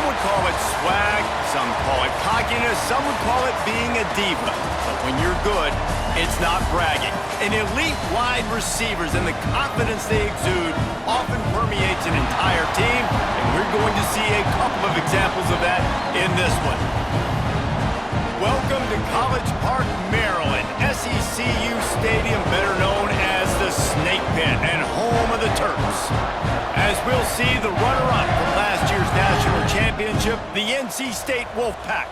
would call it swag, some call it cockiness, some would call it being a diva. But when you're good, it's not bragging. An elite wide receivers and the confidence they exude often permeates an entire team, and we're going to see a couple of examples of that in this one. Welcome to College Park, Maryland, SECU Stadium, better known as the Snake Pit and home of the Terps. As we'll see, the runner-up from last year's national championship, the NC State Wolfpack,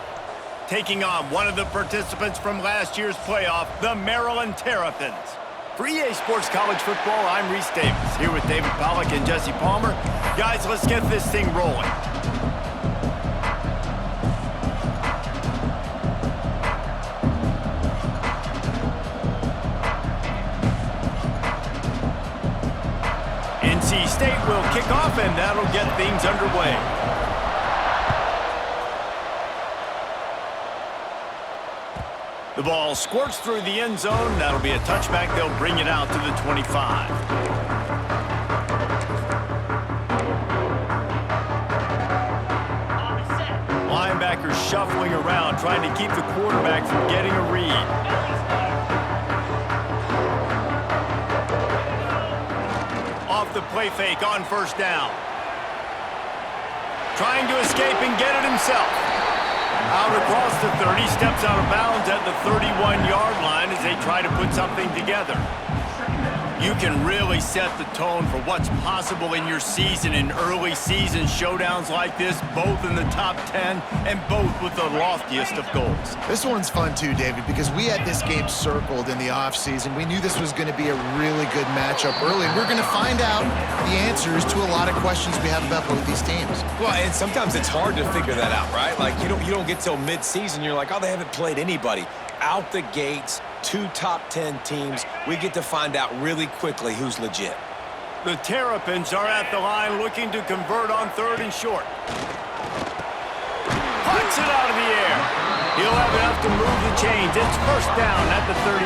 taking on one of the participants from last year's playoff, the Maryland Terrapins. For EA Sports College Football, I'm Reese Davis, here with David Pollack and Jesse Palmer. Guys, let's get this thing rolling. NC State will kick off, and that'll get things underway. The ball squirts through the end zone. That'll be a touchback. They'll bring it out to the 25. Linebackers shuffling around, trying to keep the quarterback from getting a read. Off the play fake on first down. Trying to escape and get it himself. Out across the 30, steps out of bounds at the 31-yard line as they try to put something together. You can really set the tone for what's possible in your season in early season showdowns like this, both in the top 10 and both with the loftiest of goals. This one's fun too, David, because we had this game circled in the offseason. We knew this was going to be a really good matchup early, and we're going to find out the answers to a lot of questions we have about both these teams. Well, and sometimes it's hard to figure that out, right? Like, you don't get till mid-season, you're like, oh, they haven't played anybody. Out the gates, two top 10 teams, we get to find out really quickly who's legit. The Terrapins are at the line looking to convert on third and short. Puts it out of the air. He'll have enough to move the chains. It's first down at the 38.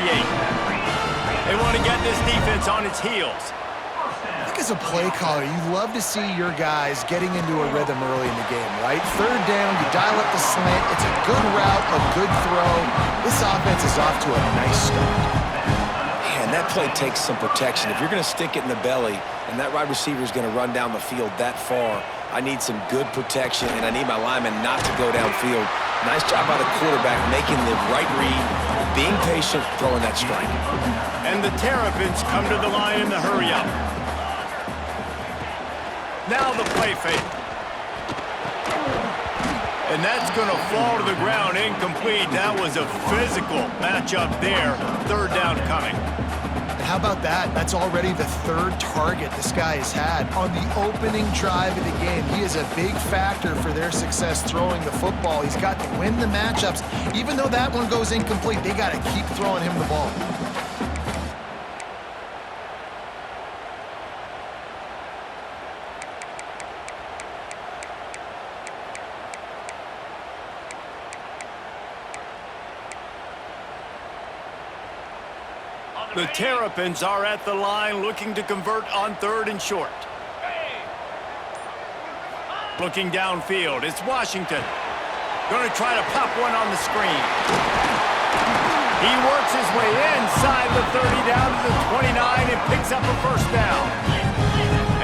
They want to get this defense on its heels. I think as a play caller, you love to see your guys getting into a rhythm early in the game, right? Third down, you dial up the slant. It's a good route, a good throw. This offense is off to a nice start. Man, that play takes some protection. If you're going to stick it in the belly and that wide receiver is going to run down the field that far, I need some good protection, and I need my lineman not to go downfield. Nice job by the quarterback making the right read, being patient, throwing that strike. And the Terrapins come to the line in the hurry-up. Now the play fake. And that's going to fall to the ground incomplete. That was a physical matchup there. Third down coming. And how about that? That's already the third target this guy has had on the opening drive of the game. He is a big factor for their success throwing the football. He's got to win the matchups. Even though that one goes incomplete, they got to keep throwing him the ball. The Terrapins are at the line looking to convert on third and short. Looking downfield, it's Washington. Going to try to pop one on the screen. He works his way inside the 30 down to the 29 and picks up a first down.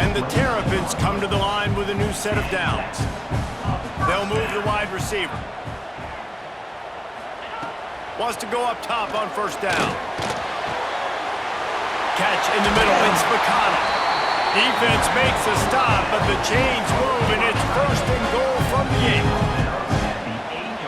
And the Terrapins come to the line with a new set of downs. They'll move the wide receiver. Wants to go up top on first down. Catch in the middle, it's Spicano. Defense makes a stop, but the chains move, and it's first and goal from the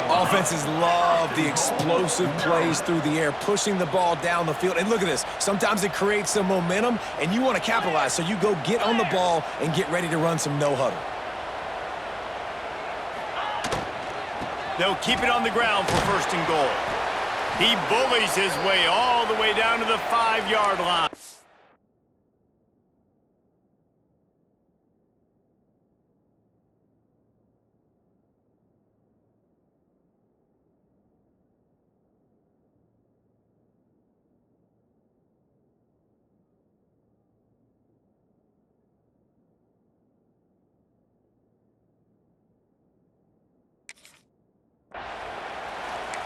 8. Offenses love the explosive plays through the air, pushing the ball down the field. And look at this. Sometimes it creates some momentum, and you want to capitalize, so you go get on the ball and get ready to run some no-huddle. They'll keep it on the ground for first and goal. He bullies his way all the way down to the 5-yard line.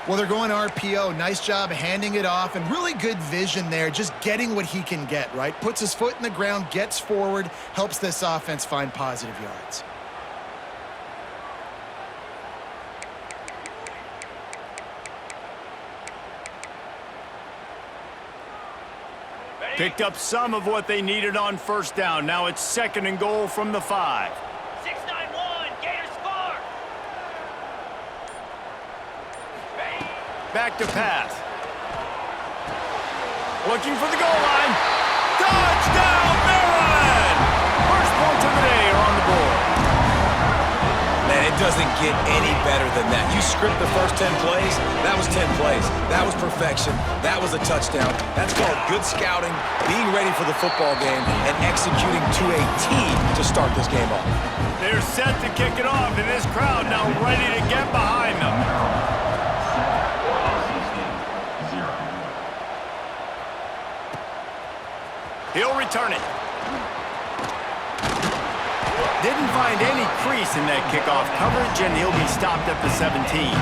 Well, they're going RPO. Nice job handing it off, and really good vision there, just getting what he can get, right? Puts his foot in the ground, gets forward, helps this offense find positive yards. Picked up some of what they needed on first down. Now it's 2nd and goal from the 5. 6-9-1, Gators score! Back to pass. Looking for the goal line. Touchdown, Maryland! First points of the day are on the board. Man, it doesn't get any better than that. You script the first 10 plays, that was 10 plays. That was perfection. That was a touchdown. That's called good scouting, being ready for the football game, and executing to a team to start this game off. They're set to kick it off, and this crowd now ready to get behind them. He'll return it. Didn't find any crease in that kickoff coverage, and he'll be stopped at the 17.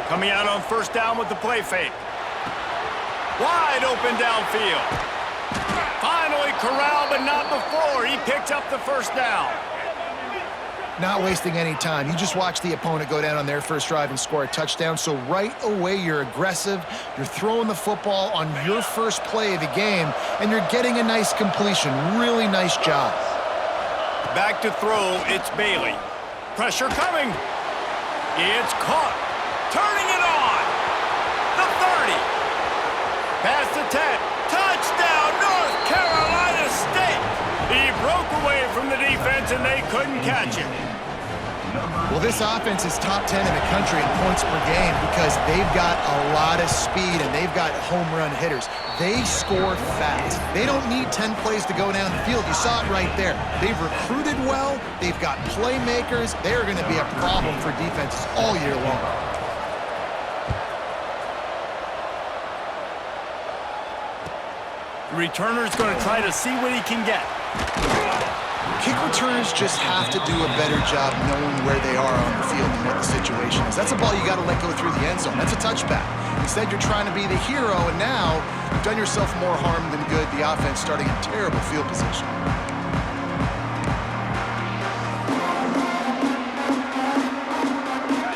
Coming out on first down with the play fake. Wide open downfield. Finally corralled, but not before. He picked up the first down. Not wasting any time. You just watch the opponent go down on their first drive and score a touchdown. So right away, you're aggressive. You're throwing the football on your first play of the game, and you're getting a nice completion. Really nice job. Back to throw, it's Bailey. Pressure coming. It's caught. Turning it on. The 30. Past the 10. Touchdown, North Carolina State. He broke away from the defense, and they couldn't catch him. Well, this offense is top 10 in the country in points per game because they've got a lot of speed and they've got home run hitters. They score fast. They don't need 10 plays to go down the field. You saw it right there. They've recruited well. They've got playmakers. They're going to be a problem for defenses all year long. The returner's going to try to see what he can get. Kick returners just have to do a better job knowing where they are on the field and what the situation is. That's a ball you got to let go through the end zone. That's a touchback. Instead, you're trying to be the hero, and now you've done yourself more harm than good. The offense starting in terrible field position.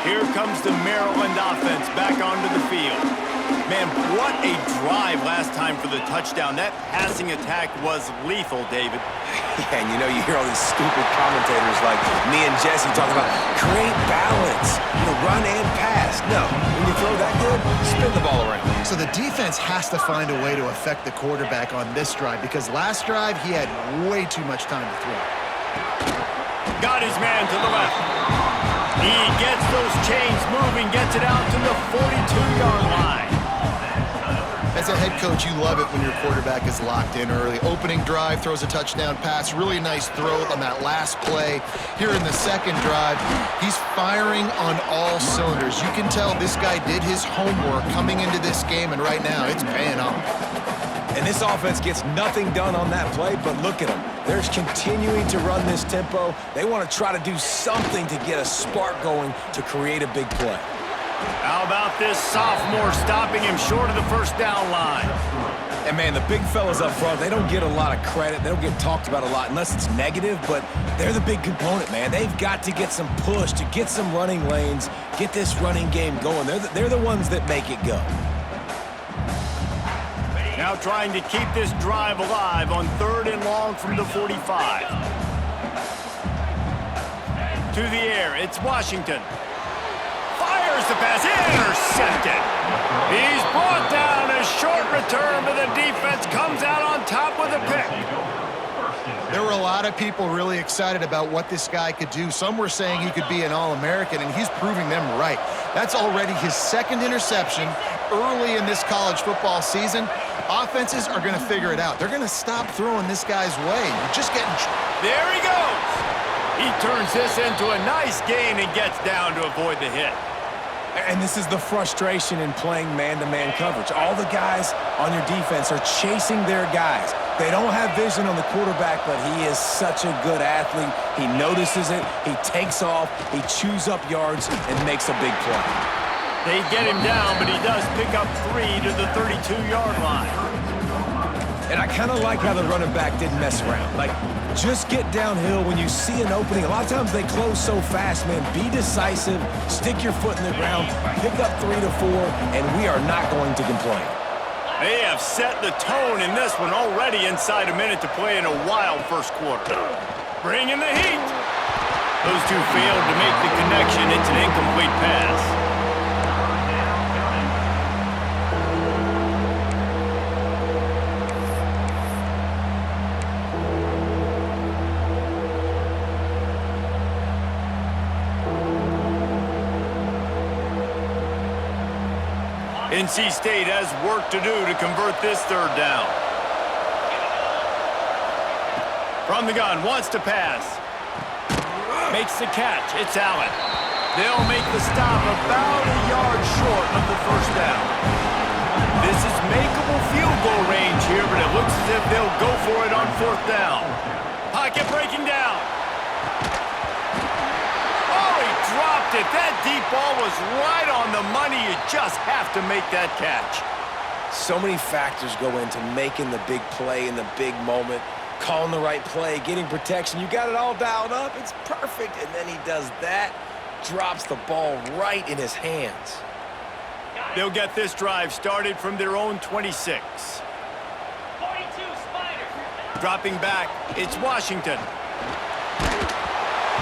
Here comes the Maryland offense back onto the field. Man, what a drive last time for the touchdown. That passing attack was lethal, David. Yeah, and you know, you hear all these stupid commentators like me and Jesse talking about create balance, run and pass. No, when you throw that good, spin the ball around. So the defense has to find a way to affect the quarterback on this drive because last drive he had way too much time to throw. Got his man to the left. He gets those chains moving, gets it out to the 42-yard line. As a head coach, you love it when your quarterback is locked in early. Opening drive, throws a touchdown pass. Really nice throw on that last play. Here in the second drive, he's firing on all cylinders. You can tell this guy did his homework coming into this game, and right now it's paying off. And this offense gets nothing done on that play, but look at them. They're continuing to run this tempo. They want to try to do something to get a spark going to create a big play. How about this sophomore stopping him short of the first down line? And, man, the big fellas up front, they don't get a lot of credit. They don't get talked about a lot unless it's negative, but they're the big component, man. They've got to get some push, to get some running lanes, get this running game going. They're the ones that make it go. Now trying to keep this drive alive on 3rd and long from the 45. To the air, it's Washington. Fires the pass, intercepted. He's brought down, a short return, but the defense comes out on top with a pick. There were a lot of people really excited about what this guy could do. Some were saying he could be an All-American, and he's proving them right. That's already his second interception early in this college football season. Offenses are going to figure it out. They're going to stop throwing this guy's way. You're just getting There he goes. He turns this into a nice gain and gets down to avoid the hit. And this is the frustration in playing man-to-man coverage. All the guys on your defense are chasing their guys. They don't have vision on the quarterback, but he is such a good athlete. He notices it, he takes off, he chews up yards, and makes a big play. They get him down, but he does pick up 3 to the 32-yard line. And I kind of like how the running back didn't mess around. Like, just get downhill when you see an opening. A lot of times they close so fast, man. Be decisive, stick your foot in the ground, pick up 3 to 4, and we are not going to complain. They have set the tone in this one already inside a minute to play in a wild first quarter. Bring in the heat. Those two failed to make the connection. It's an incomplete pass. NC State has work to do to convert this third down. From the gun, wants to pass. Makes the catch. It's Allen. They'll make the stop about a yard short of the first down. This is makeable field goal range here, but it looks as if they'll go for it on fourth down. Pocket breaking down. Dropped it. That deep ball was right on the money. You just have to make that catch. So many factors go into making the big play in the big moment, calling the right play, getting protection. You got it all dialed up. It's perfect. And then he does that, drops the ball right in his hands. They'll get this drive started from their own 26. 42, Spider. Dropping back, it's Washington.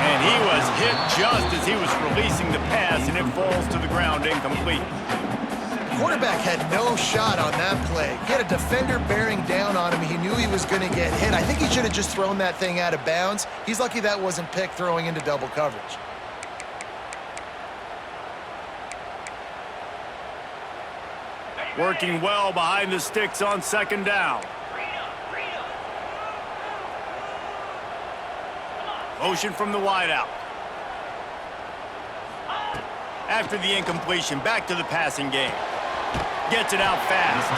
And he was hit just as he was releasing the pass, and it falls to the ground incomplete. The quarterback had no shot on that play. He had a defender bearing down on him. He knew he was going to get hit. I think he should have just thrown that thing out of bounds. He's lucky that wasn't picked throwing into double coverage. Working well behind the sticks on second down. Motion from the wideout. After the incompletion, back to the passing game. Gets it out fast.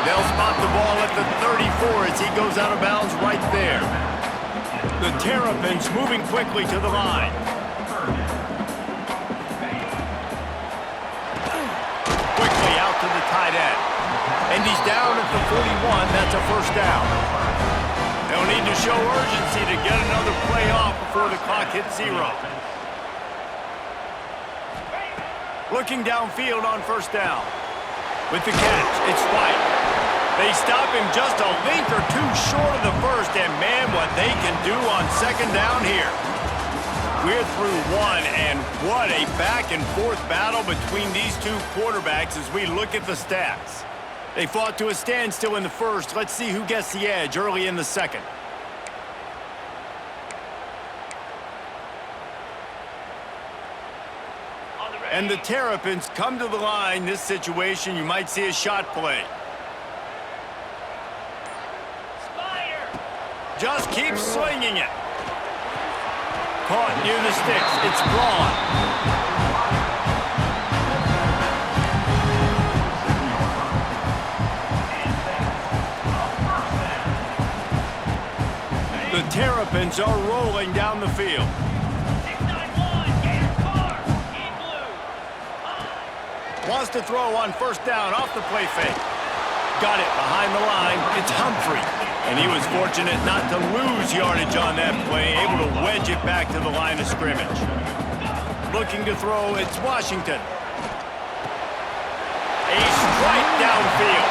They'll spot the ball at the 34 as he goes out of bounds right there. The Terrapins moving quickly to the line. Quickly out to the tight end. And he's down at the 41. That's a first down. They'll need to show urgency to get another play off before the clock hits 0. Looking downfield on first down. With the catch, it's White. They stop him just a length or two short of the first, and man, what they can do on second down here. We're through one, and what a back-and-forth battle between these two quarterbacks as we look at the stats. They fought to a standstill in the first. Let's see who gets the edge early in the second. And the Terrapins come to the line. This situation, you might see a shot play. Spider. Just keep swinging it. Caught near the sticks. It's Braun. The Terrapins are rolling down the field. 691, Gator score. In blue. Wants to throw on first down off the play fake. Got it behind the line. It's Humphrey. And he was fortunate not to lose yardage on that play, able to wedge it back to the line of scrimmage. Looking to throw, it's Washington. A strike downfield.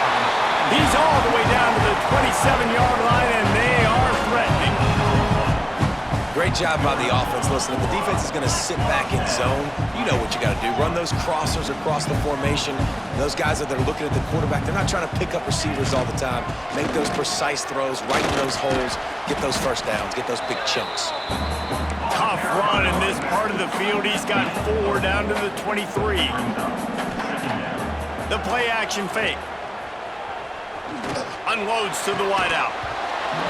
He's all the way down to the 27-yard line, and they are threatening. Great job by the offense. Listen, if the defense is going to sit back in zone, you know what you got to do. Run those crossers across the formation. Those guys that are looking at the quarterback, they're not trying to pick up receivers all the time. Make those precise throws, right in those holes, get those first downs, get those big chunks. Tough run in this part of the field. He's got 4 down to the 23. The play action fake. Unloads to the wideout.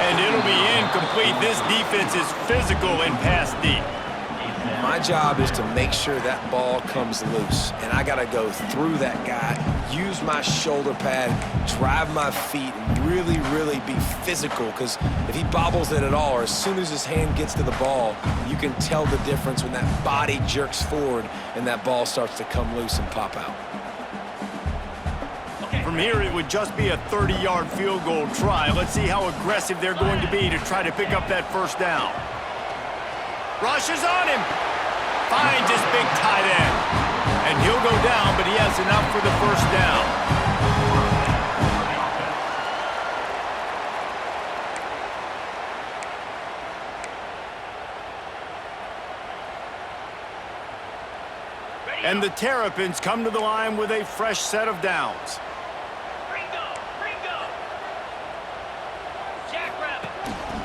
And it'll be incomplete. This defense is physical and pass deep. My job is to make sure that ball comes loose, and I got to go through that guy, use my shoulder pad, drive my feet, and really, really be physical, because if he bobbles it at all, or as soon as his hand gets to the ball, you can tell the difference when that body jerks forward and that ball starts to come loose and pop out. From here, it would just be a 30-yard field goal try. Let's see how aggressive they're going to be to try to pick up that first down. Rushes on him. Finds his big tight end. And he'll go down, but he has enough for the first down. And the Terrapins come to the line with a fresh set of downs.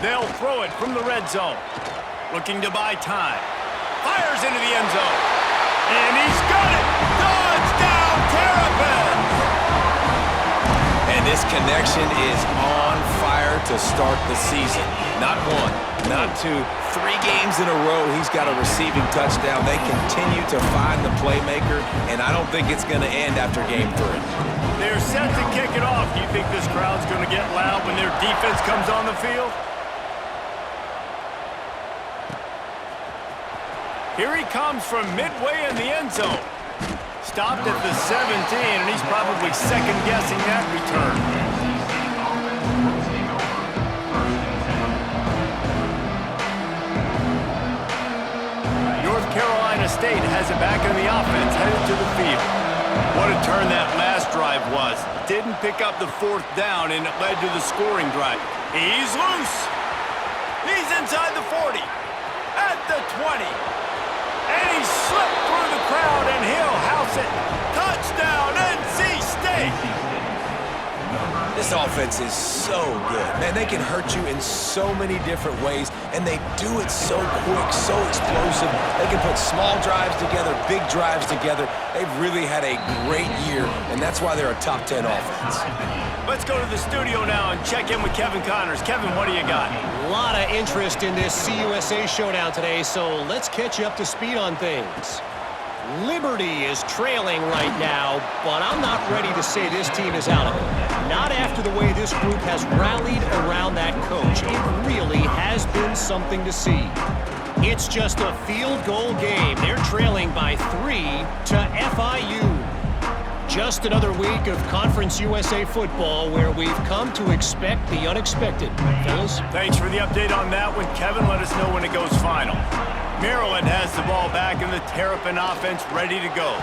They'll throw it from the red zone. Looking to buy time. Fires into the end zone. And he's got it! Touchdown, Terrapins! And this connection is on fire to start the season. Not one, not two, 3 games in a row he's got a receiving touchdown. They continue to find the playmaker, and I don't think it's going to end after game 3. They're set to kick it off. Do you think this crowd's going to get loud when their defense comes on the field? Here he comes from midway in the end zone. Stopped at the 17, and he's probably second-guessing that return. North Carolina State has it back in the offense, headed to the field. What a turn that last drive was. Didn't pick up the 4th down, and it led to the scoring drive. He's loose. He's inside the 40. At the 20. And he slipped through the crowd, and he'll house it. Touchdown, NC State! This offense is so good. Man, they can hurt you in so many different ways, and they do it so quick, so explosive. They can put small drives together, big drives together. They've really had a great year, and that's why they're a top 10 offense. Let's go to the studio now and check in with Kevin Connors. Kevin, what do you got? A lot of interest in this CUSA showdown today, so let's catch you up to speed on things. Liberty is trailing right now, but I'm not ready to say this team is out of it. Not after the way this group has rallied around that coach. It really has been something to see. It's just a field goal game. They're trailing by 3 to FIU. Just another week of Conference USA football where we've come to expect the unexpected. Fellas? Thanks for the update on that one, Kevin. Let us know when it goes final. Maryland has the ball back and the Terrapin offense ready to go.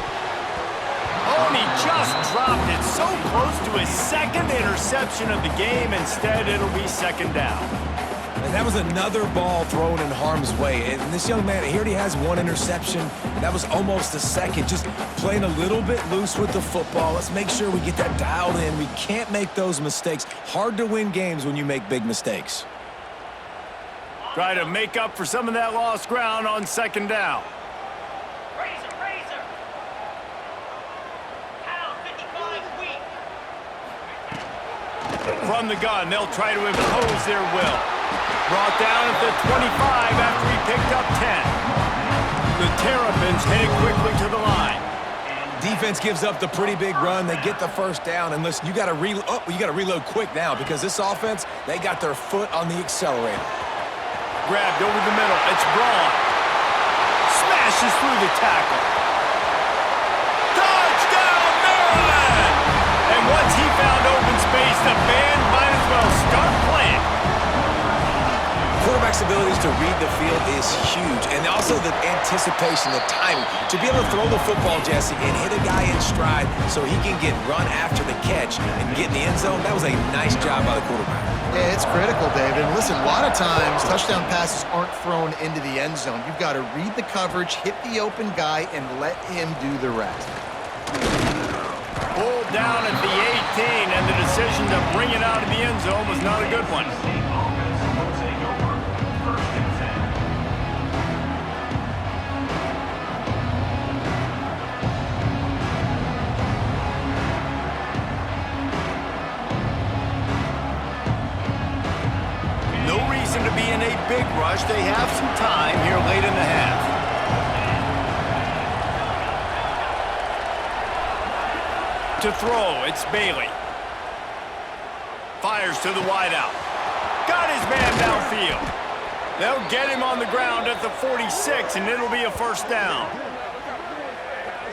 Oh, and he just dropped it so close to his 2nd interception of the game. Instead, it'll be 2nd down. And that was another ball thrown in harm's way. And this young man, he already has 1 interception. That was almost a 2nd. Just playing a little bit loose with the football. Let's make sure we get that dialed in. We can't make those mistakes. Hard to win games when you make big mistakes. Try to make up for some of that lost ground on 2nd down. Razor. Pound 55 weak. From the gun, they'll try to impose their will. Brought down at the 25 after he picked up 10. The Terrapins headed quickly to the line. Defense gives up the pretty big run. They get the first down. And listen, you got to reload quick now because this offense, they got their foot on the accelerator. Grabbed over the middle. It's Braun. Smashes through the tackle. Touchdown, Maryland! And once he found open space, the band might as well start playing. Quarterback's abilities to read the field is huge. And also the anticipation, the timing. To be able to throw the football, Jesse, and hit a guy in stride so he can get run after the catch and get in the end zone, that was a nice job by the quarterback. Yeah, it's critical, David. And listen, a lot of times touchdown passes aren't thrown into the end zone. You've got to read the coverage, hit the open guy, and let him do the rest. Pulled down at the 18, and the decision to bring it out of the end zone was not a good one. rush. They have some time here late in the half. To throw, it's Bailey. Fires to the wideout. Got his man downfield. They'll get him on the ground at the 46, and it'll be a first down.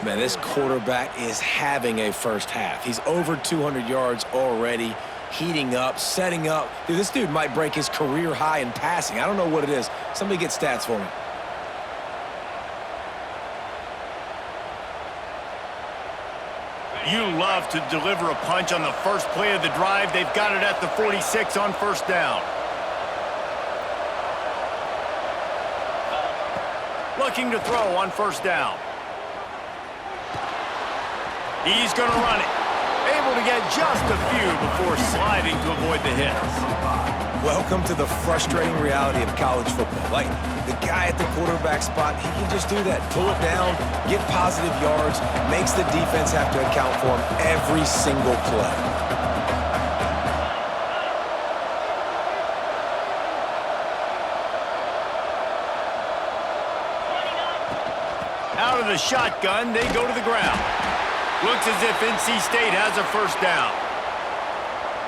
Man, this quarterback is having a first half. He's over 200 yards already, heating up, setting up. Dude, this dude might break his career high in passing. I don't know what it is. Somebody get stats for me. You love to deliver a punch on the first play of the drive. They've got it at the 46 on first down. Looking to throw on first down. He's going to run it. Able to get just a few before sliding to avoid the hits. Welcome to the frustrating reality of college football. Like, the guy at the quarterback spot, he can just do that. Pull it down, get positive yards, makes the defense have to account for him every single play. Out of the shotgun, they go to the ground. Looks as if NC State has a first down.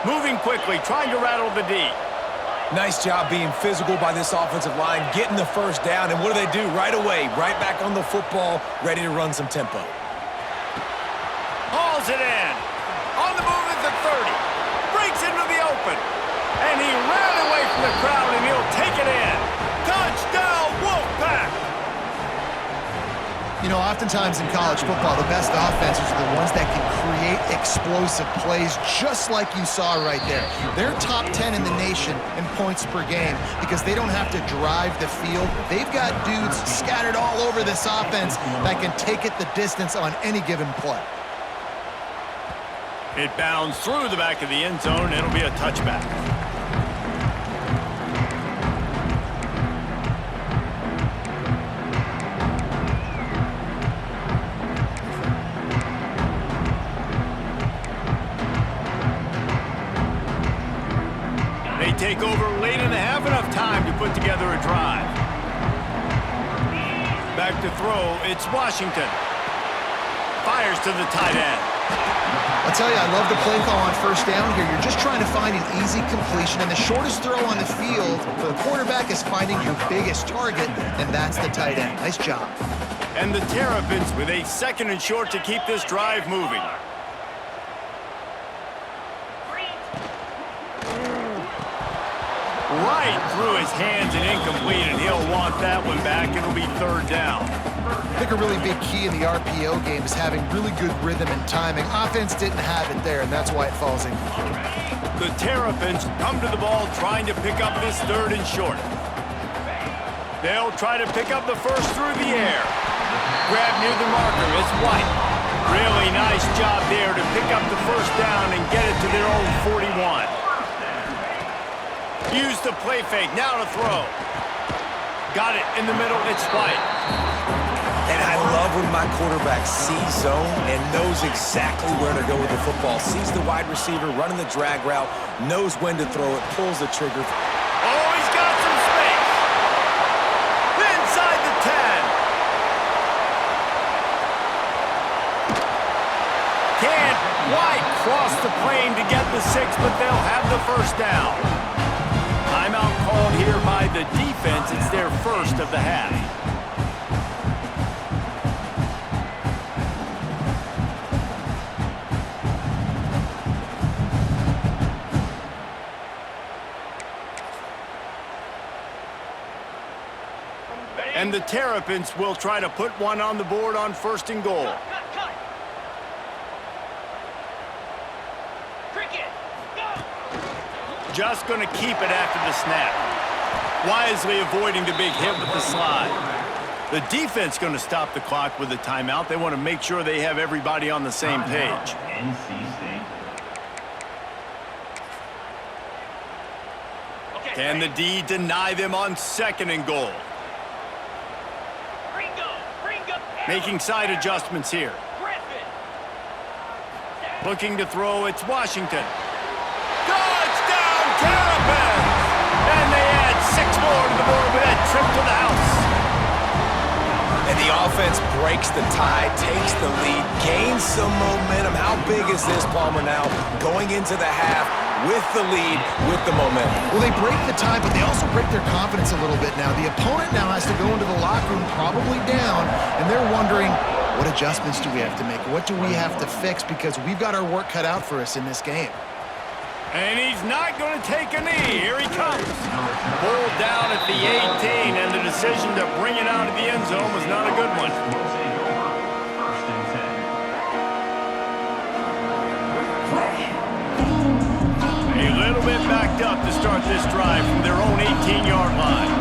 Moving quickly, trying to rattle the D. Nice job being physical by this offensive line, getting the first down, and what do they do right away? Right back on the football, ready to run some tempo. Hauls it in. On the move at the 30. Breaks into the open. And he ran away from the crowd, and he'll take it in. Touchdown, Wolfpack! You know, oftentimes in college football, the best offenses are the ones that can create explosive plays, just like you saw right there. They're top 10 in the nation in points per game because they don't have to drive the field. They've got dudes scattered all over this offense that can take it the distance on any given play. It bounds through the back of the end zone. It'll be a touchback. Take over late in the half, enough time to put together a drive. Back to throw, it's Washington. Fires to the tight end. I'll tell you, I love the play call on first down here. You're just trying to find an easy completion, and the shortest throw on the field for the quarterback is finding your biggest target, and that's the tight end. Nice job. And the Terrapins with a second and short to keep this drive moving. Right through his hands and incomplete, and he'll want that one back. It'll be third down. I think a really big key in the RPO game is having really good rhythm and timing. Offense didn't have it there, and that's why it falls incomplete. The Terrapins come to the ball trying to pick up this third and short. They'll try to pick up the first through the air. Grab near the marker is White. Really nice job there to pick up the first down and get it to their own 41. Use the play fake, now to throw. Got it in the middle, it's White. And I love when my quarterback sees zone and knows exactly where to go with the football. Sees the wide receiver running the drag route, knows when to throw it, pulls the trigger. Oh, he's got some space. Inside the 10. Can't White cross the plane to get the 6, but they'll have the first down. Timeout called here by the defense. It's their first of the half. And the Terrapins will try to put one on the board on first and goal. Just going to keep it after the snap. Wisely avoiding the big hit with the slide. The defense going to stop the clock with a timeout. They want to make sure they have everybody on the same page. Can the D deny them on second and goal? Making side adjustments here. Looking to throw, it's Washington. Touchdown, Terrapins! And they add 6 more to the board with that trip to the house. And the offense breaks the tie, takes the lead, gains some momentum. How big is this, Palmer, now going into the half with the lead, with the momentum? Well, they break the tie, but they also break their confidence a little bit now. The opponent now has to go into the locker room probably down, and they're wondering, what adjustments do we have to make? What do we have to fix? Because we've got our work cut out for us in this game. And he's not going to take a knee. Here he comes. Pulled down at the 18, and the decision to bring it out of the end zone was not a good one. A little bit backed up to start this drive from their own 18-yard line.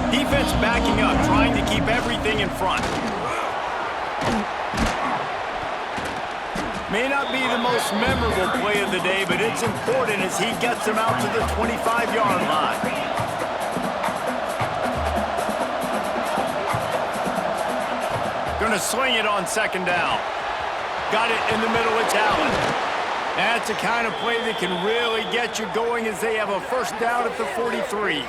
Defense backing up, trying to keep everything in front. May not be the most memorable play of the day, but it's important as he gets him out to the 25-yard line. Going to swing it on second down. Got it in the middle, it's Allen. That's the kind of play that can really get you going as they have a first down at the 43.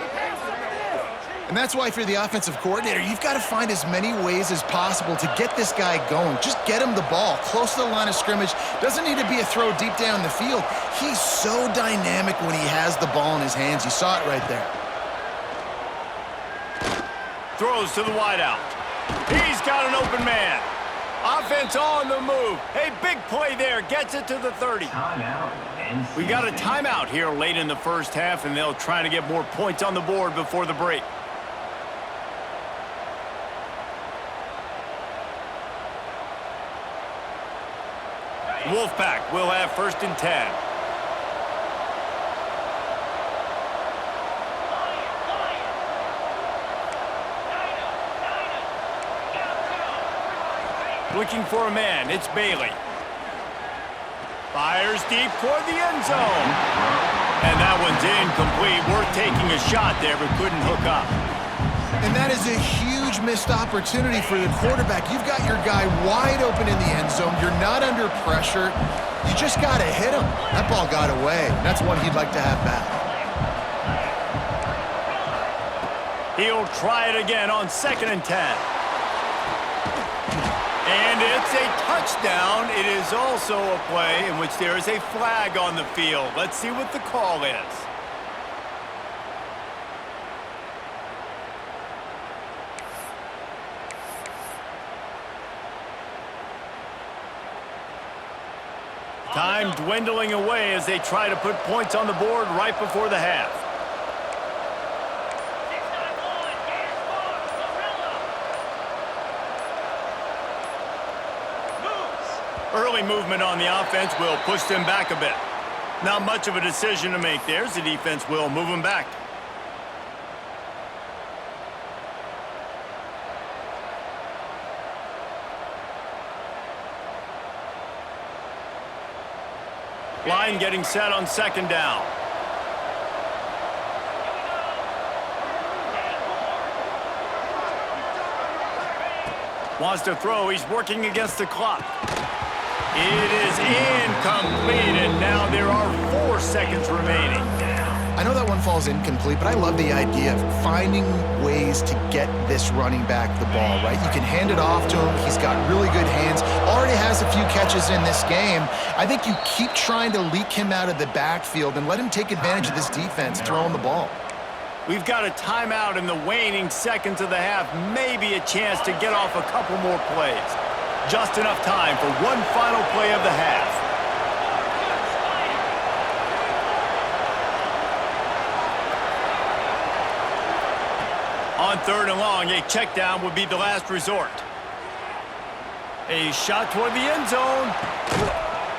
And that's why for the offensive coordinator, you've got to find as many ways as possible to get this guy going. Just get him the ball close to the line of scrimmage. Doesn't need to be a throw deep down the field. He's so dynamic when he has the ball in his hands. You saw it right there. Throws to the wideout. He's got an open man. Offense on the move. Hey, big play there. Gets it to the 30. We got a timeout here late in the first half, and they'll try to get more points on the board before the break. Wolfpack will have first and 10. Looking for a man, it's Bailey. Fires deep toward the end zone. And that one's incomplete. Worth taking a shot there, but couldn't hook up. And that is a huge missed opportunity for the quarterback. You've got your guy wide open in the end zone. You're not under pressure. You just got to hit him. That ball got away. That's one he'd like to have back. He'll try it again on second and 10. And it's a touchdown. It is also a play in which there is a flag on the field. Let's see what the call is. Time dwindling away as they try to put points on the board right before the half. Early movement on the offense will push them back a bit. Not much of a decision to make there as the defense will move them back. Line getting set on second down. Wants to throw. He's working against the clock. It is incomplete, and now there are 4 seconds remaining. I know that one falls incomplete, but I love the idea of finding ways to get this running back the ball, right? You can hand it off to him. He's got really good hands. Already has a few catches in this game. I think you keep trying to leak him out of the backfield and let him take advantage of this defense throwing the ball. We've got a timeout in the waning seconds of the half. Maybe a chance to get off a couple more plays. Just enough time for one final play of the half. On third and long, a check down would be the last resort. A shot toward the end zone.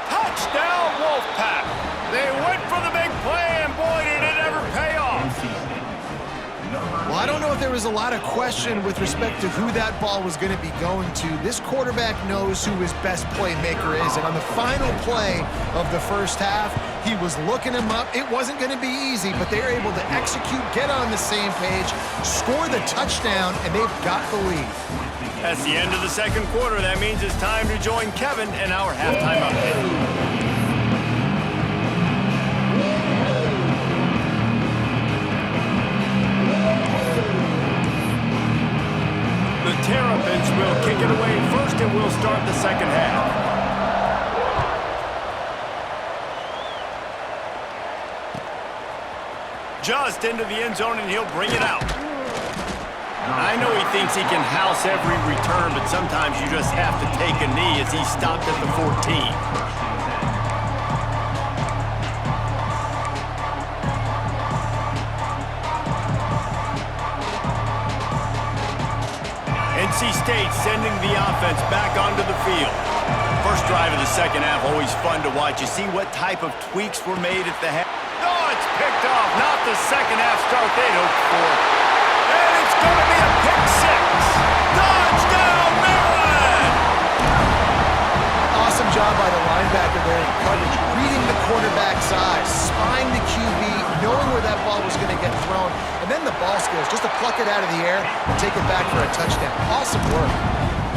Touchdown, Wolfpack. They went for the big play, and boy, did it ever pay off. Well, I don't know if there was a lot of question with respect to who that ball was going to be going to. This quarterback knows who his best playmaker is, and on the final play of the first half, he was looking him up. It wasn't going to be easy, but they were able to execute, get on the same page, score the touchdown, and they've got the lead. That's the end of the second quarter. That means it's time to join Kevin in our halftime update. and we'll start the second half. Just into the end zone, and he'll bring it out. I know he thinks he can house every return, but sometimes you just have to take a knee as he stopped at the 14. NC State sending the offense back onto the field. First drive of the second half, always fun to watch. You see what type of tweaks were made at the half. Oh, it's picked off. Not the second half start they'd hoped for. And it's going to be a pick six. Touchdown, Maryland! Awesome job by the linebacker there in coverage, reading the quarterback's eyes, spying the QB, knowing where that ball was going to get thrown, and then the ball skills, just to pluck it out of the air and take it back for a touchdown. Awesome work.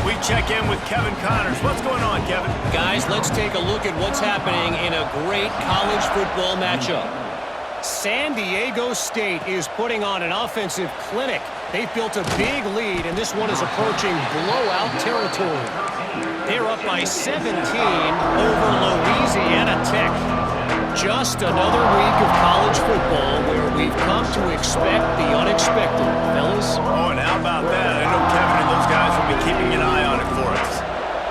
We check in with Kevin Connors. What's going on, Kevin? Guys, let's take a look at what's happening in a great college football matchup. San Diego State is putting on an offensive clinic. They've built a big lead, and this one is approaching blowout territory. They're up by 17 over Louisiana Tech. Just another week of college football where we've come to expect the unexpected, fellas. Oh, and how about that? I know Kevin and those guys will be keeping an eye on it for us.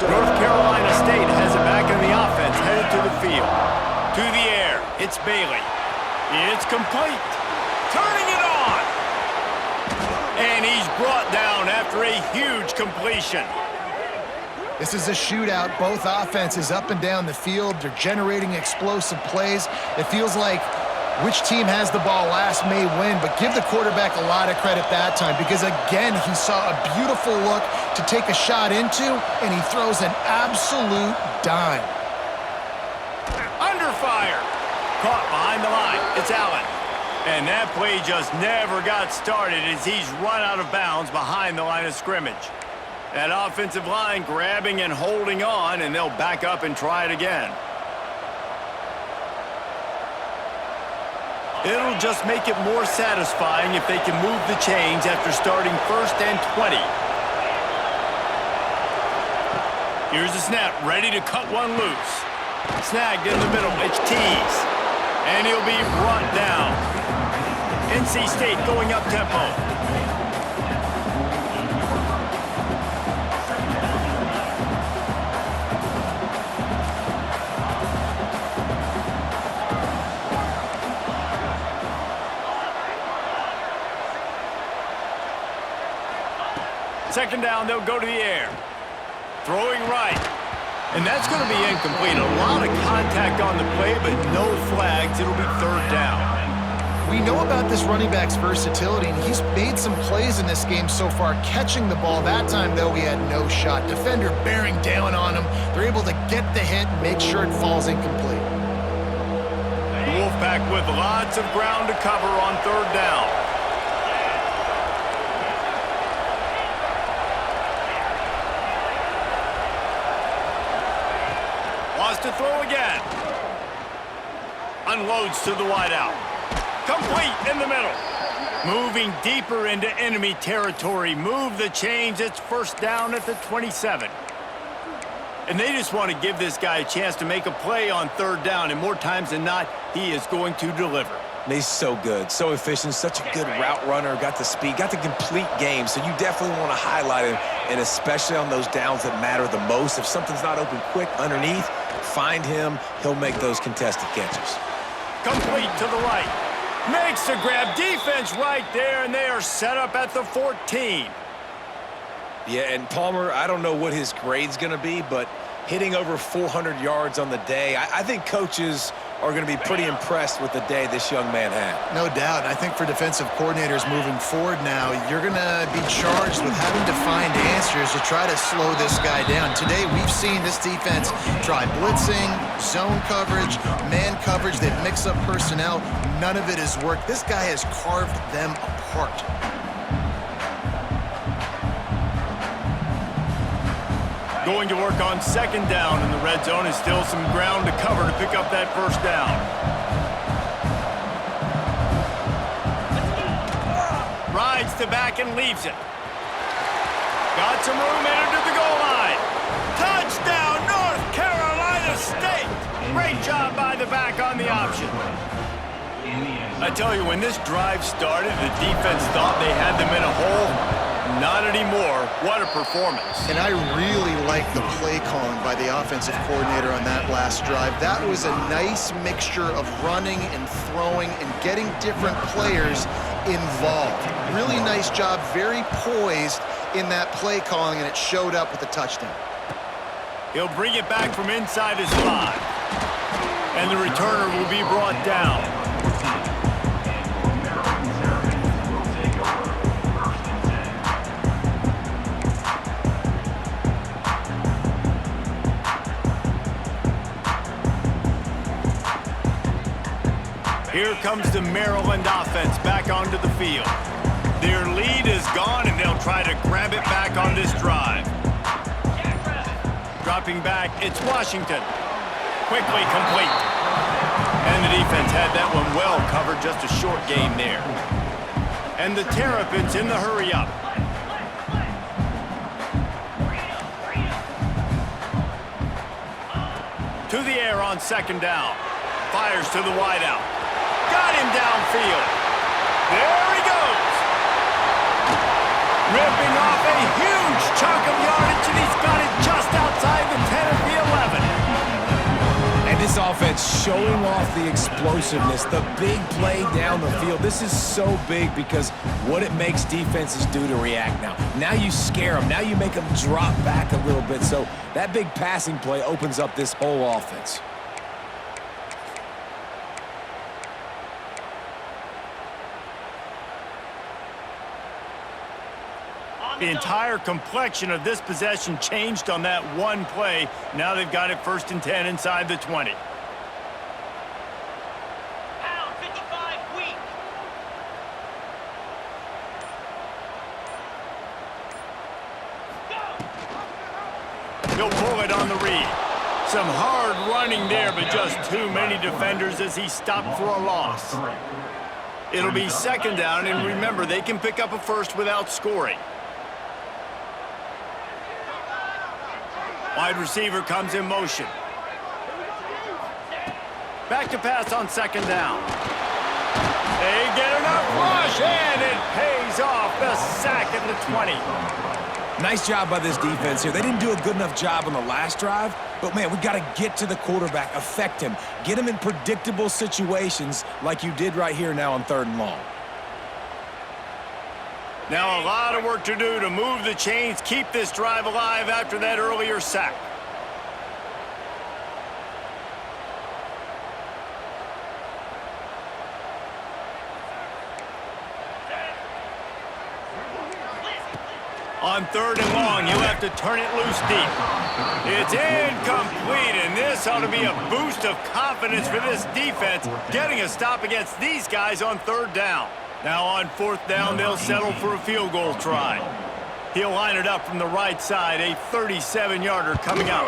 North Carolina State has it back in the offense, headed to the field. To the air, it's Bailey. It's complete. Turning it on. And he's brought down after a huge completion. This is a shootout. Both offenses up and down the field. They're generating explosive plays. It feels like which team has the ball last may win, but give the quarterback a lot of credit that time because, again, he saw a beautiful look to take a shot into, and he throws an absolute dime. Under fire. Caught behind the line. It's Allen. And that play just never got started as he's run out of bounds behind the line of scrimmage. That offensive line grabbing and holding on, and they'll back up and try it again. It'll just make it more satisfying if they can move the chains after starting 1st and 20. Here's the snap, ready to cut one loose. Snagged in the middle, it's Tease. And he'll be brought down. NC State going up tempo. Second down, they'll go to the air. Throwing right. And that's going to be incomplete. A lot of contact on the play, but no flags. It'll be third down. We know about this running back's versatility, and he's made some plays in this game so far, catching the ball. That time, though, he had no shot. Defender bearing down on him. They're able to get the hit and make sure it falls incomplete. The Wolfpack with lots of ground to cover on third down. To throw again. Unloads to the wideout. Complete in the middle. Moving deeper into enemy territory. Move the chains. It's first down at the 27. And they just want to give this guy a chance to make a play on third down. And more times than not, he is going to deliver. He's so good, so efficient, such a good route runner, got the speed, got the complete game, so you definitely want to highlight him, and especially on those downs that matter the most. If something's not open quick underneath, find him, he'll make those contested catches. Complete to the right. Makes the grab, defense right there, and they are set up at the 14. Yeah, and Palmer, I don't know what his grade's going to be, but hitting over 400 yards on the day, I think coaches are going to be pretty impressed with the day this young man had. No doubt. I think for defensive coordinators moving forward now, you're going to be charged with having to find answers to try to slow this guy down. Today, we've seen this defense try blitzing, zone coverage, man coverage. They've mixed up personnel. None of it has worked. This guy has carved them apart. Going to work on second down in the red zone, and still some ground to cover to pick up that first down. Rides to back and leaves it. Got some room, entered to the goal line. Great job by the back on the option. I tell you, when this drive started, the defense thought they had them in a hole. Not anymore. What a performance. And I really like the play calling by the offensive coordinator on that last drive. That was a nice mixture of running and throwing and getting different players involved. Really nice job, very poised in that play calling, and it showed up with the touchdown. He'll bring it back from inside his 5. And the returner will be brought down. Here comes the Maryland offense back onto the field. Their lead is gone, and they'll try to grab it back on this drive. Dropping back, it's Washington. Quickly complete. And the defense had that one well covered, just a short gain there. And the Terrapins in the hurry up. To the air on second down. Fires to the wideout. Got him downfield. There he goes. Ripping off a huge chunk of yardage, and he's got it just outside the 10 of the 11. And this offense showing off the explosiveness, the big play down the field. This is so big because what it makes defenses do to react now. Now you scare them. Now you make them drop back a little bit. So that big passing play opens up this whole offense. The entire complexion of this possession changed on that one play. Now they've got it 1st and 10 inside the 20. Pound 55 weak. He'll pull it on the read. Some hard running there, but just too many defenders as he stopped for a loss. It'll be 2nd down, and remember, they can pick up a first without scoring. Wide receiver comes in motion. Back to pass on 2nd down. They get enough rush, and it pays off. The sack at the 20. Nice job by this defense here. They didn't do a good enough job on the last drive, but, man, we got to get to the quarterback, affect him, get him in predictable situations like you did right here now on 3rd and long. Now a lot of work to do to move the chains, keep this drive alive after that earlier sack. On 3rd and long, he'll have to turn it loose deep. It's incomplete, and this ought to be a boost of confidence for this defense, getting a stop against these guys on 3rd down. Now on 4th down, they'll settle for a field goal try. He'll line it up from the right side, a 37-yarder coming out.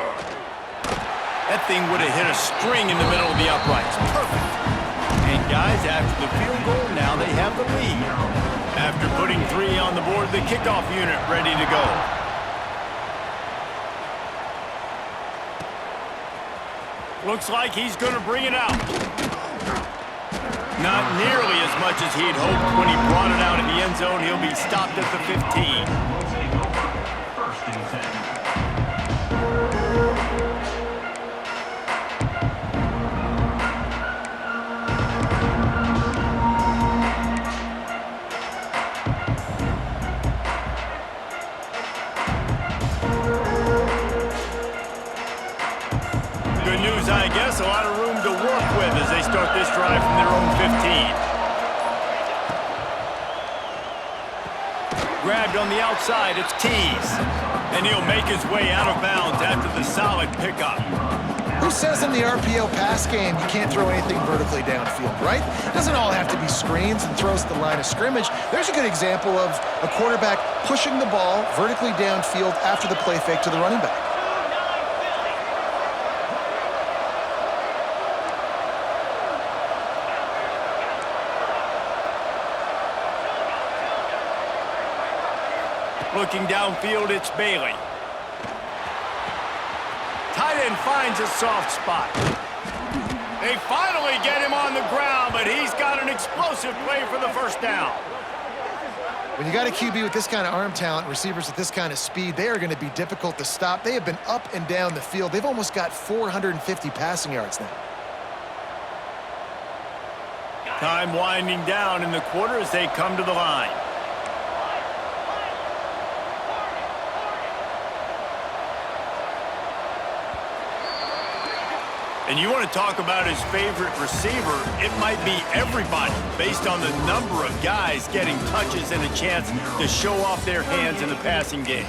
That thing would have hit a string in the middle of the uprights. Perfect. And guys, after the field goal, now they have the lead. After putting 3 on the board, the kickoff unit ready to go. Looks like he's going to bring it out. Not nearly as much as he'd hoped when he brought it out in the end zone. He'll be stopped at the 15. Good news, I guess. A lot of room to work with as they start this drive from their own 15. Grabbed on the outside, it's Tease. And he'll make his way out of bounds after the solid pickup. Who says in the RPO pass game you can't throw anything vertically downfield, right? It doesn't all have to be screens and throws to the line of scrimmage. There's a good example of a quarterback pushing the ball vertically downfield after the play fake to the running back. Looking downfield, it's Bailey. Tight end finds a soft spot. They finally get him on the ground, but he's got an explosive play for the first down. When you got a QB with this kind of arm talent, receivers with this kind of speed, they are going to be difficult to stop. They have been up and down the field. They've almost got 450 passing yards now. Time winding down in the quarter as they come to the line. And you want to talk about his favorite receiver, it might be everybody based on the number of guys getting touches and a chance to show off their hands in the passing game.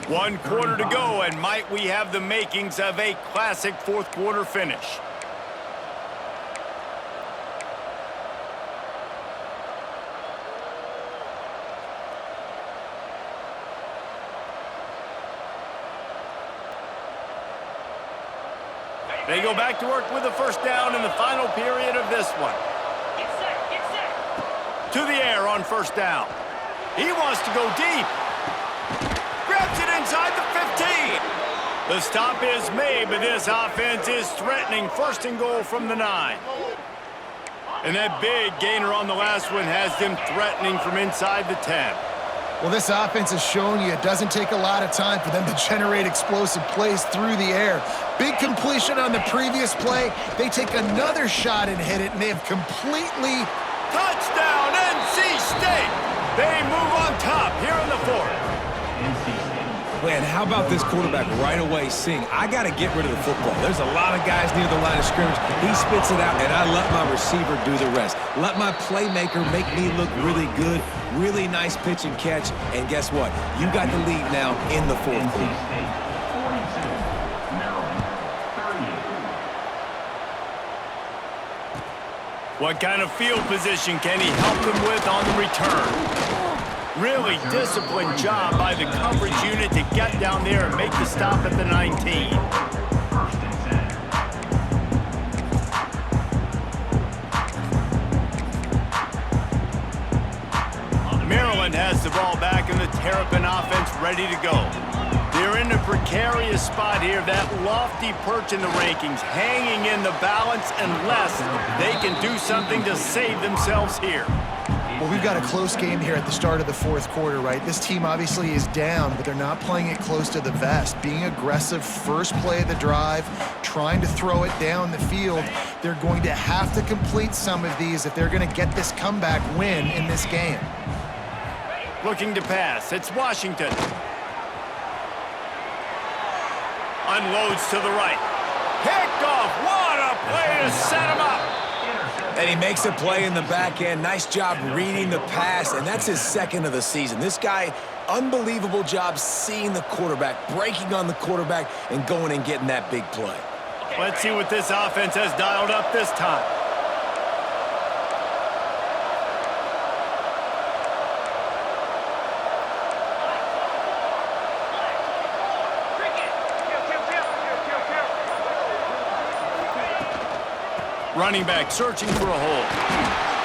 1 quarter to go, and might we have the makings of a classic fourth quarter finish. They go back to work with the first down in the final period of this one. Get set, get set. To the air on first down. He wants to go deep. Grabs it inside the 15. The stop is made, but this offense is threatening first and goal from the 9. And that big gainer on the last one has them threatening from inside the 10. Well, this offense has shown you it doesn't take a lot of time for them to generate explosive plays through the air. Big completion on the previous play. They take another shot and hit it, and they have completely... Touchdown, NC State! They move on top here in the fourth. Man, how about this quarterback right away seeing, I got to get rid of the football. There's a lot of guys near the line of scrimmage. He spits it out, and I let my receiver do the rest. Let my playmaker make me look really good. Really nice pitch and catch. And guess what? You got the lead now in the fourth quarter. What kind of field position can he help them with on the return? Really disciplined job by the coverage unit to get down there and make the stop at the 19. Maryland has the ball back and the Terrapin offense ready to go. They're in a precarious spot here, that lofty perch in the rankings, hanging in the balance unless they can do something to save themselves here. Well, we've got a close game here at the start of the fourth quarter, right? This team obviously is down, but they're not playing it close to the vest. Being aggressive first play of the drive, trying to throw it down the field. They're going to have to complete some of these if they're going to get this comeback win in this game. Looking to pass. It's Washington. Unloads to the right. Picked off. What a play to set him up. And he makes a play in the back end. Nice job reading the pass, and that's his second of the season. This guy, unbelievable job seeing the quarterback, breaking on the quarterback, and going and getting that big play. Let's see what this offense has dialed up this time. Running back searching for a hole.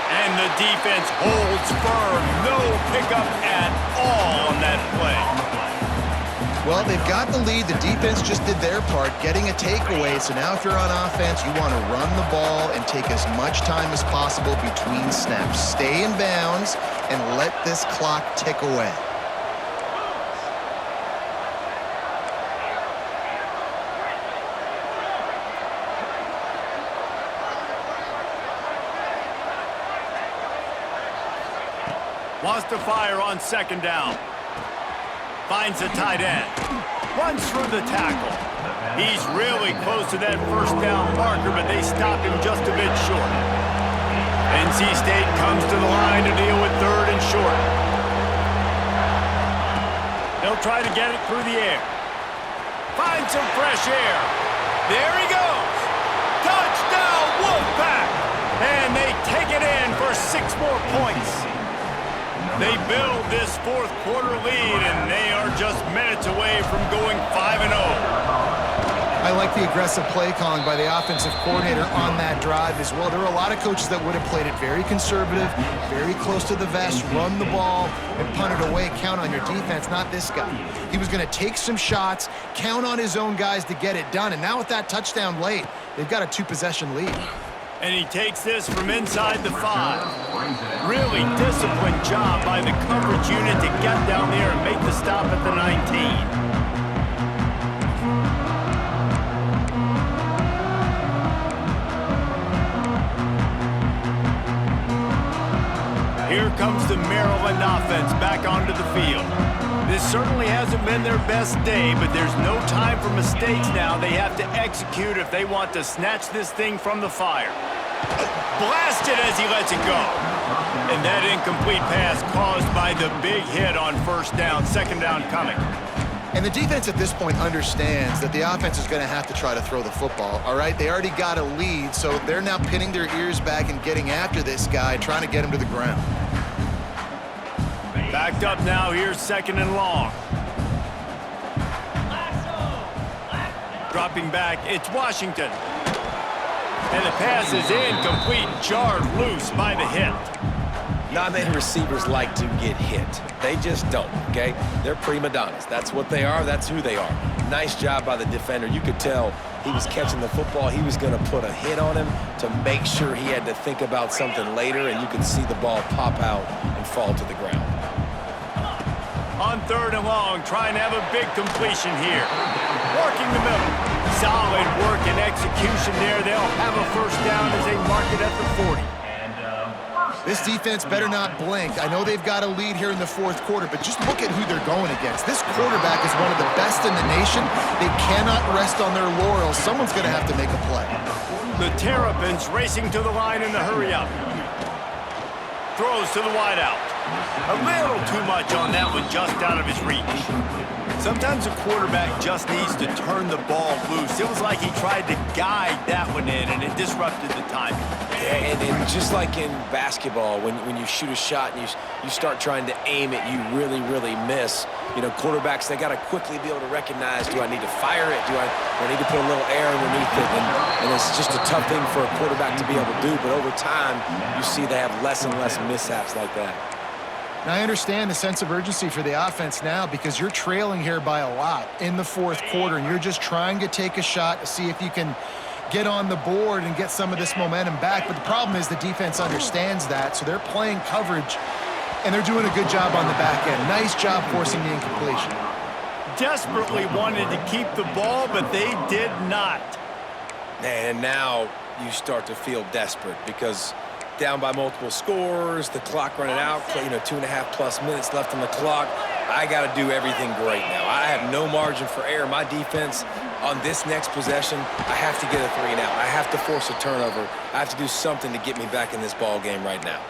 And the defense holds firm. No pickup at all on that play. Well, they've got the lead. The defense just did their part, getting a takeaway. So now if you're on offense, you want to run the ball and take as much time as possible between snaps. Stay in bounds and let this clock tick away. Wants to fire on second down. Finds the tight end. Runs through the tackle. He's really close to that first down marker, but they stopped him just a bit short. NC State comes to the line to deal with third and short. They'll try to get it through the air. Finds some fresh air. There he goes. Touchdown, Wolfpack! And they take it in for 6 more points. They build this fourth quarter lead, and they are just minutes away from going 5-0. I like the aggressive play calling by the offensive coordinator on that drive as well. There were a lot of coaches that would have played it very conservative, very close to the vest, run the ball, and punt it away. Count on your defense, not this guy. He was going to take some shots, count on his own guys to get it done, and now with that touchdown late, they've got a 2-possession lead. And he takes this from inside the 5. Really disciplined job by the coverage unit to get down there and make the stop at the 19. Here comes the Maryland offense back onto the field. This certainly hasn't been their best day, but there's no time for mistakes now. They have to execute if they want to snatch this thing from the fire. Blasted as he lets it go. And that incomplete pass caused by the big hit on first down, second down coming. And the defense at this point understands that the offense is going to have to try to throw the football, all right? They already got a lead, so they're now pinning their ears back and getting after this guy, trying to get him to the ground. Backed up now, here's second and long. Dropping back, it's Washington. And the pass is incomplete, jarred loose by the hit. Non-man receivers like to get hit. They just don't, okay? They're prima donnas. That's what they are. That's who they are. Nice job by the defender. You could tell he was catching the football. He was going to put a hit on him to make sure he had to think about something later, and you could see the ball pop out and fall to the ground. On third and long, trying to have a big completion here. Working the middle. Solid work and execution there. They'll have a first down as they mark it at the 40. This defense better not blink. I know they've got a lead here in the fourth quarter, but just look at who they're going against. This quarterback is one of the best in the nation. They cannot rest on their laurels. Someone's going to have to make a play. The Terrapins racing to the line in the hurry up. Throws to the wideout. A little too much on that one, just out of his reach. Sometimes a quarterback just needs to turn the ball loose. It was like he tried to guide that one in, and it disrupted the timing. Yeah, and just like in basketball, when you shoot a shot and you start trying to aim it, you really, really miss. You know, quarterbacks, they got to quickly be able to recognize, do I need to fire it? Do I need to put a little air underneath it? And it's just a tough thing for a quarterback to be able to do. But over time, you see they have less and less mishaps like that. And I understand the sense of urgency for the offense now because you're trailing here by a lot in the fourth quarter, and you're just trying to take a shot to see if you can get on the board and get some of this momentum back. But the problem is the defense understands that, so they're playing coverage, and they're doing a good job on the back end. Nice job forcing the incompletion. Desperately wanted to keep the ball, but they did not. And now you start to feel desperate because down by multiple scores, the clock running out, 2.5+ minutes left on the clock. I got to do everything great now. I have no margin for error. My defense on this next possession, I have to get a 3 and out. I have to force a turnover. I have to do something to get me back in this ball game right now.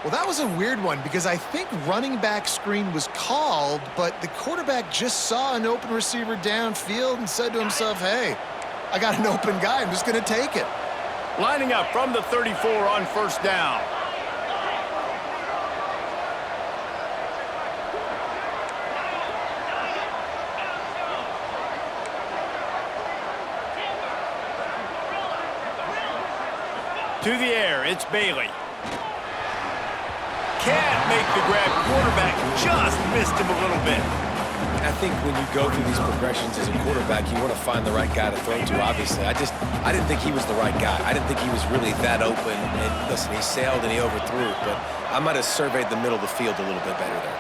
Well, that was a weird one because I think running back screen was called, but the quarterback just saw an open receiver downfield and said to himself, hey, I got an open guy. I'm just going to take it. Lining up from the 34 on first down. To the air, it's Bailey. Can't make the grab. Quarterback just missed him a little bit. I think when you go through these progressions as a quarterback, you want to find the right guy to throw to, obviously. I didn't think he was the right guy. I didn't think he was really that open. And listen, he sailed and he overthrew it, but I might have surveyed the middle of the field a little bit better there.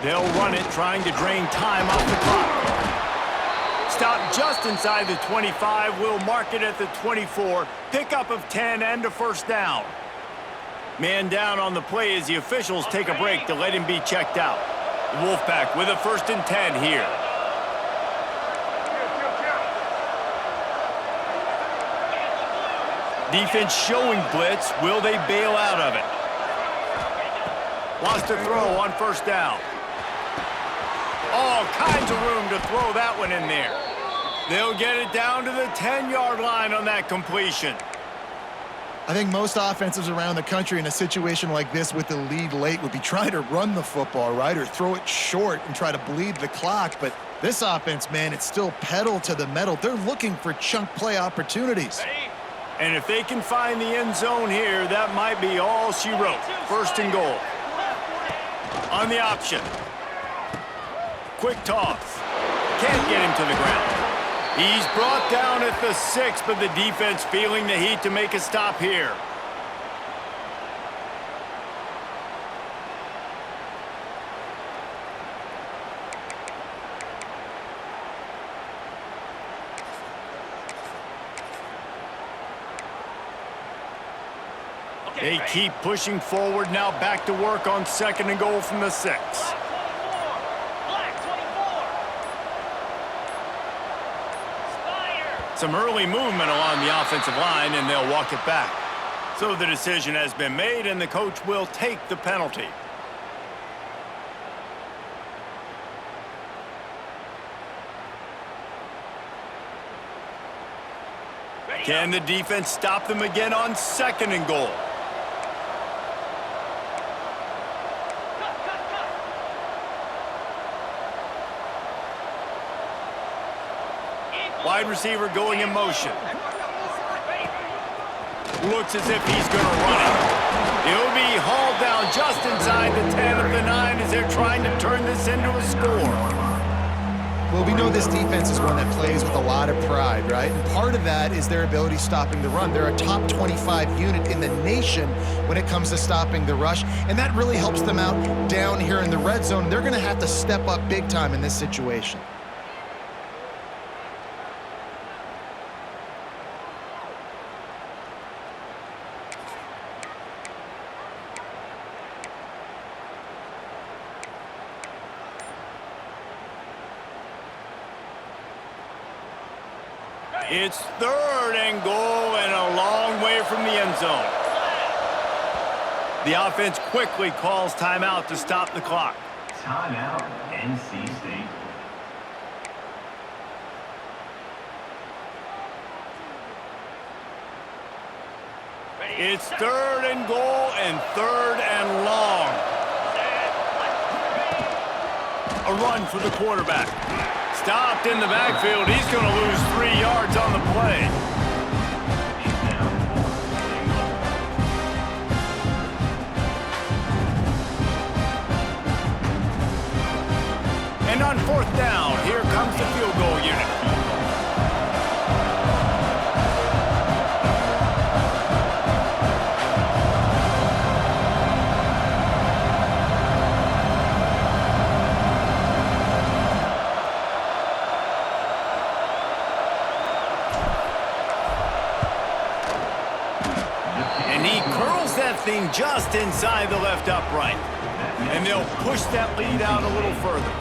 They'll run it, trying to drain time off the clock. Stop just inside the 25. We'll mark it at the 24. Pickup of 10 and a first down. Man down on the play as the officials take a break to let him be checked out. The Wolfpack with a 1st and 10 here. Defense showing blitz. Will they bail out of it? Lost a throw on first down. All kinds of room to throw that one in there. They'll get it down to the 10-yard line on that completion. I think most offenses around the country in a situation like this with the lead late would be trying to run the football, right, or throw it short and try to bleed the clock. But this offense, man, it's still pedal to the metal. They're looking for chunk play opportunities. And if they can find the end zone here, that might be all she wrote. First and goal. On the option. Quick toss. Can't get him to the ground. He's brought down at the 6, but the defense feeling the heat to make a stop here. They keep pushing forward, now back to work on second and goal from the 6. Black 24. Spire. Some early movement along the offensive line, and they'll walk it back. So the decision has been made, and the coach will take the penalty. Can the defense stop them again on second and goal? Wide receiver going in motion. Looks as if he's going to run it. He'll be hauled down just inside the 10 of the 9 as they're trying to turn this into a score. Well, we know this defense is one that plays with a lot of pride, right? And part of that is their ability stopping the run. They're a top 25 unit in the nation when it comes to stopping the rush, and that really helps them out down here in the red zone. They're going to have to step up big time in this situation. It's third and goal and a long way from the end zone. The offense quickly calls timeout to stop the clock. Timeout, NC State. It's third and goal and third and long. A run for the quarterback. Stopped in the backfield. He's going to lose 3 yards on the play. And on fourth down, here comes the field goal unit. Thing just inside the left upright. And they'll push that lead out a little further.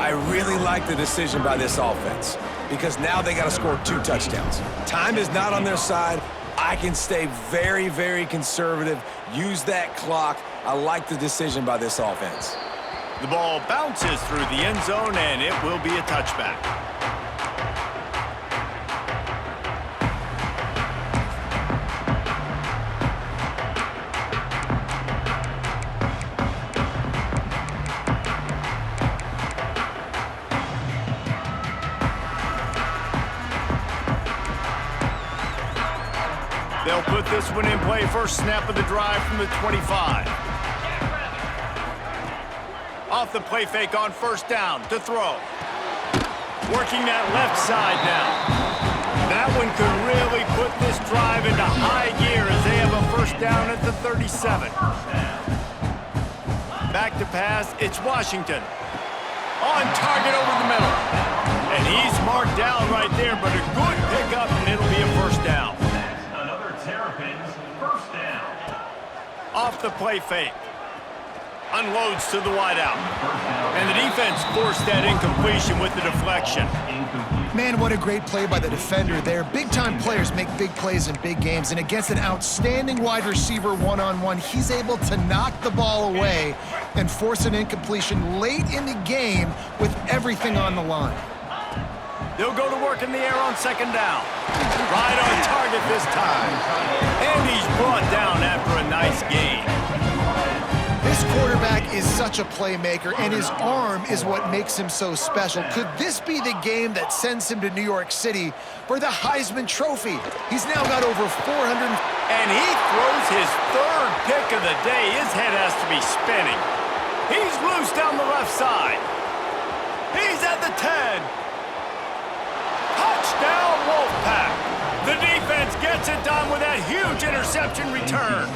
I really like the decision by this offense because now they got to score 2 touchdowns. Time is not on their side. I can stay very, very conservative, use that clock. I like the decision by this offense. The ball bounces through the end zone, and it will be a touchback. They'll put this one in play. First snap of the drive from the 25. Off the play fake on first down to throw. Working that left side now. That one could really put this drive into high gear as they have a first down at the 37. Back to pass, it's Washington. On target over the middle. And he's marked down right there, but a good pickup, and it'll be a first down. Terrapins, first down. Off the play fake. Unloads to the wideout. And the defense forced that incompletion with the deflection. Man, what a great play by the defender there. Big-time players make big plays in big games, and against an outstanding wide receiver one-on-one, he's able to knock the ball away and force an incompletion late in the game with everything on the line. They'll go to work in the air on second down. Right on target this time. And he's brought down after a nice gain. This quarterback is such such a playmaker, and his arm is what makes him so special. Could this be the game that sends him to New York City for the Heisman Trophy? He's now got over 400. And he throws his third pick of the day. His head has to be spinning. He's loose down the left side. He's at the 10. Touchdown, Wolfpack. The defense gets it done with that huge interception return.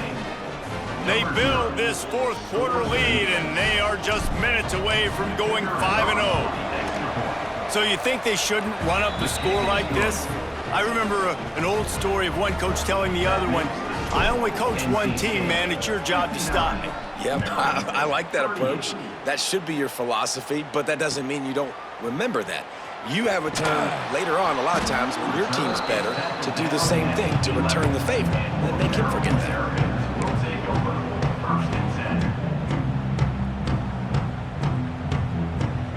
They build this fourth quarter lead, and they are just minutes away from going 5-0. So you think they shouldn't run up the score like this? I remember an old story of one coach telling the other one, I only coach one team, man. It's your job to stop me. Yep, I like that approach. That should be your philosophy, but that doesn't mean you don't remember that. You have a turn later on, a lot of times, when your team's better, to do the same thing, to return the favor. And make him forget that. Will take over first and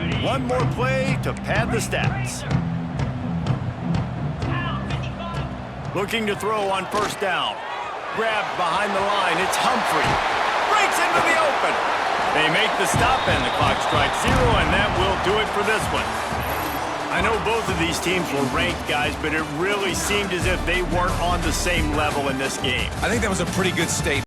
10. One more play to pad the stats. Looking to throw on first down. Grabbed behind the line. It's Humphrey. Breaks into the open. They make the stop, and the clock strikes 0, and that will do it for this one. I know both of these teams were ranked, guys, but it really seemed as if they weren't on the same level in this game. I think that was a pretty good statement.